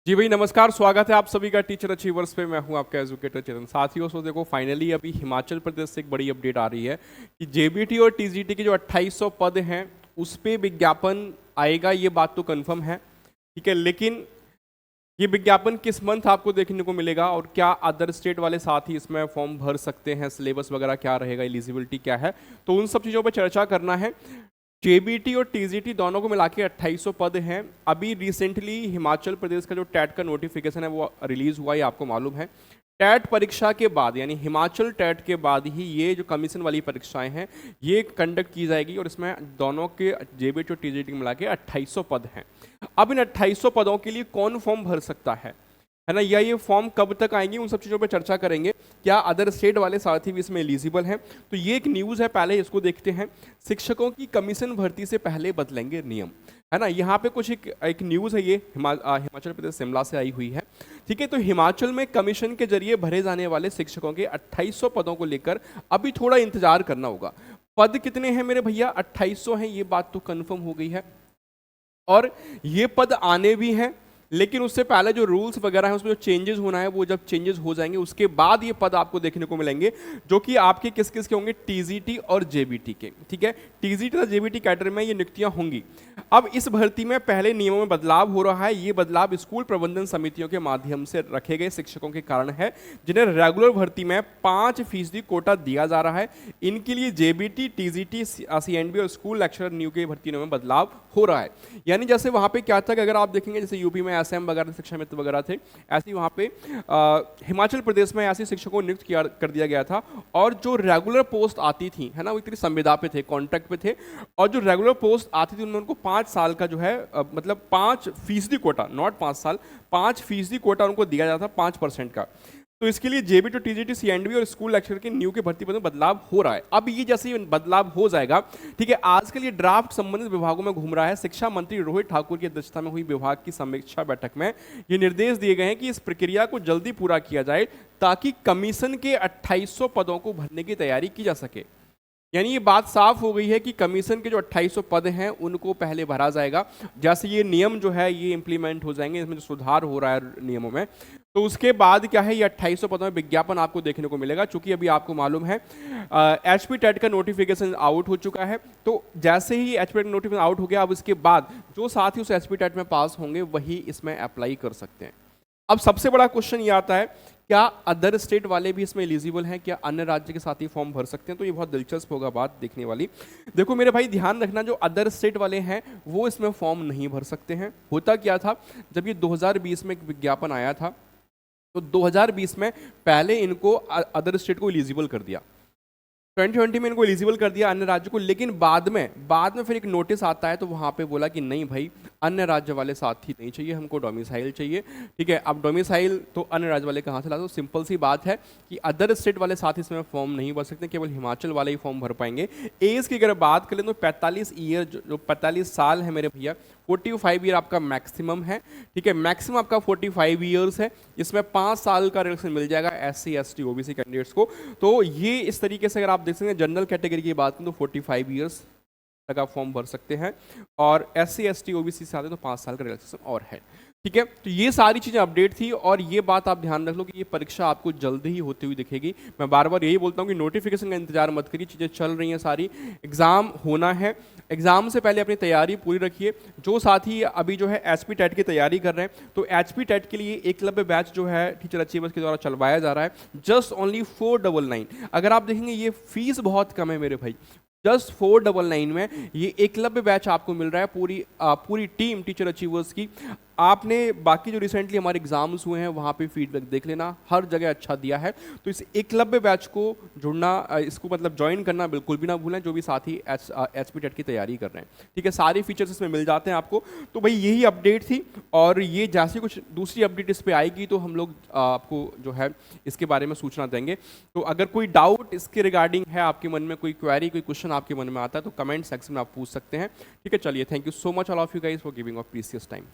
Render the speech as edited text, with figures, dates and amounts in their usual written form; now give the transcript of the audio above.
जी भाई नमस्कार, स्वागत है आप सभी का टीचर अचीवर्स पे। मैं हूं आपका एजुकेटर चेतन। साथियों सो देखो, फाइनली अभी हिमाचल प्रदेश से एक बड़ी अपडेट आ रही है कि जेबीटी और टीजीटी के जो 2800 पद हैं उस पे विज्ञापन आएगा। ये बात तो कंफर्म है, ठीक है। लेकिन ये विज्ञापन किस मंथ आपको देखने को मिलेगा और क्या अदर स्टेट वाले साथ ही इसमें फॉर्म भर सकते हैं, सिलेबस वगैरह क्या रहेगा, एलिजिबिलिटी क्या है, तो उन सब चीज़ों पर चर्चा करना है। जेबीटी और टीजीटी दोनों को मिला के 2800 पद हैं। अभी रिसेंटली हिमाचल प्रदेश का जो टैट का नोटिफिकेशन है वो रिलीज हुआ, ये आपको मालूम है। टैट परीक्षा के बाद यानी हिमाचल टैट के बाद ही ये जो कमीशन वाली परीक्षाएं हैं ये कंडक्ट की जाएगी और इसमें दोनों के जेबीटी और टीजीटी मिला के 2800 पद हैं। अब इन 2800 पदों के लिए कौन फॉर्म भर सकता है ना, या ये फॉर्म कब तक आएंगे, उन सब चीज़ों पर चर्चा करेंगे। क्या अदर स्टेट वाले साथी भी इसमें एलिजिबल हैं, तो ये एक न्यूज़ है, पहले इसको देखते हैं। शिक्षकों की कमीशन भर्ती से पहले बदलेंगे नियम, है ना। यहाँ पे कुछ एक न्यूज़ है, ये हिमाचल प्रदेश शिमला से आई हुई है, ठीक है। तो हिमाचल में कमीशन के जरिए भरे जाने वाले शिक्षकों के 2800 पदों को लेकर अभी थोड़ा इंतजार करना होगा। पद कितने हैं मेरे भैया? 2800 हैं, ये बात तो कन्फर्म हो गई है। और ये पद आने भी हैं, लेकिन उससे पहले जो रूल्स वगैरह हैं उसमें जो चेंजेस होना है, वो जब चेंजेस हो जाएंगे उसके बाद ये पद आपको देखने को मिलेंगे, जो कि आपके किस किस के होंगे? टीजीटी और जेबीटी के, ठीक है। टीजीटी और जेबीटी कैडर में ये नियुक्तियां होंगी। अब इस भर्ती में पहले नियमों में बदलाव हो रहा है। ये बदलाव स्कूल प्रबंधन समितियों के माध्यम से रखे गए शिक्षकों के कारण है, जिन्हें रेगुलर भर्ती में 5% कोटा दिया जा रहा है। इनके लिए जेबीटी, टीजीटी, सीएनबी और स्कूल लेक्चरर नियुक्ति की भर्ती में बदलाव हो रहा है। यानी जैसे वहां पे क्या था कि अगर आप देखेंगे जैसे यूपी में एसएम वगैरह शिक्षा मित्र वगैरह थे, ऐसे ही वहाँ पे हिमाचल प्रदेश में ऐसे शिक्षकों को नियुक्त किया कर दिया गया था। और जो रेगुलर पोस्ट आती थी, है ना, वो इतनी संविदा पे थे, कॉन्ट्रैक्ट पे थे, और जो रेगुलर पोस्ट आती थी उनमें उनको 5 साल का जो है मतलब 5% कोटा, नॉट 5 साल, 5% कोटा उनको दिया जाता था, 5% का। तो इसके लिए जेबीटी, टीजीटी, सीएनबी और स्कूल लेक्चरर के न्यू के भर्ती पद में बदलाव हो रहा है। अब ये जैसे ही बदलाव हो जाएगा, ठीक है, आजकल ये ड्राफ्ट संबंधित विभागों में घूम रहा है। शिक्षा मंत्री रोहित ठाकुर की अध्यक्षता में हुई विभाग की समीक्षा बैठक में ये निर्देश दिए गए हैं कि इस प्रक्रिया को जल्दी पूरा किया जाए ताकि कमीशन के 2800 पदों को भरने की तैयारी की जा सके। यानी ये बात साफ हो गई है कि कमीशन के जो 2800 पद हैं उनको पहले भरा जाएगा। जैसे ये नियम जो है ये इंप्लीमेंट हो जाएंगे, इसमें जो सुधार हो रहा है नियमों में, तो उसके बाद क्या है, ये 2800 पदों में विज्ञापन आपको देखने को मिलेगा। चूंकि अभी आपको मालूम है एचपी टेट का नोटिफिकेशन आउट हो चुका है, तो जैसे ही एचपी टेट नोटिफिकेशन आउट हो गया, अब इसके बाद जो साथी उस एचपी टेट में पास होंगे वही इसमें अप्लाई कर सकते हैं। अब सबसे बड़ा क्वेश्चन ये आता है, क्या अदर स्टेट वाले भी इसमें एलिजिबल हैं? क्या अन्य राज्य के साथ ही फॉर्म भर सकते हैं? तो ये बहुत दिलचस्प होगा बात देखने वाली। देखो मेरे भाई, ध्यान रखना, जो अदर स्टेट वाले हैं वो इसमें फॉर्म नहीं भर सकते हैं। होता क्या था, जब ये 2020 में एक विज्ञापन आया था, तो 2020 में पहले इनको अदर स्टेट को एलिजिबल कर दिया, 2020 में इनको एलिजिबल कर दिया अन्य राज्य को। लेकिन बाद में फिर एक नोटिस आता है, तो वहाँ पे बोला कि नहीं भाई, अन्य राज्य वाले साथी नहीं चाहिए, हमको डोमिसाइल चाहिए, ठीक है। अब डोमिसाइल तो अन्य राज्य वाले कहाँ से ला दो? सिंपल सी बात है कि अदर स्टेट वाले साथी इसमें फॉर्म नहीं भर सकते, केवल हिमाचल वाले ही फॉर्म भर पाएंगे। एज की अगर बात करें तो 45 ईयर, जो 45 साल है मेरे भैया, 45 ईयर आपका मैक्सिमम है, ठीक है। मैक्सिमम आपका 45 ईयर्स है। इसमें 5 साल का रिलेक्शन मिल जाएगा SC, ST, OBC कैंडिडेट्स को। तो ये इस तरीके से अगर आप देख सकते हैं, जनरल कैटेगरी की बात करें तो 45 ईयर्स तक आप फॉर्म भर सकते हैं, और SC, ST, OBC से आते तो 5 साल का रिलैक्सेशन और है, ठीक है। तो ये सारी चीज़ें अपडेट थी, और ये बात आप ध्यान रख लो कि ये परीक्षा आपको जल्द ही होती हुई दिखेगी। मैं बार बार यही बोलता हूँ कि नोटिफिकेशन का इंतजार मत करिए, चीज़ें चल रही हैं सारी, एग्ज़ाम होना है, एग्जाम से पहले अपनी तैयारी पूरी रखिए। जो साथी अभी जो है एचपी टेट की तैयारी कर रहे हैं, तो एचपी टेट के लिए एकलव्य बैच जो है टीचर अचीवर्स के द्वारा चलवाया जा रहा है, जस्ट ओनली 499। अगर आप देखेंगे ये फीस बहुत कम है मेरे भाई, जस्ट 499 में ये एकलव्य बैच आपको मिल रहा है, पूरी टीम टीचर अचीवर्स की। आपने बाकी जो रिसेंटली हमारे एग्जाम्स हुए हैं वहाँ पे फीडबैक देख लेना, हर जगह अच्छा दिया है। तो इस एकलव्य बैच को जुड़ना, इसको मतलब ज्वाइन करना बिल्कुल भी ना भूलें, जो भी साथी एचपी टेट की तैयारी कर रहे हैं, ठीक है। सारे फीचर्स इसमें मिल जाते हैं आपको। तो भाई यही अपडेट थी, और ये जैसे कुछ दूसरी अपडेट इस पर आएगी तो हम लोग आपको जो है इसके बारे में सूचना देंगे। तो अगर कोई डाउट इसके रिगार्डिंग है, आपके मन में कोई क्वेरी, कोई क्वेश्चन आपके मन में आता है, तो कमेंट सेक्शन में आप पूछ सकते हैं, ठीक है। चलिए, thank you so much all of you guys for giving of precious time.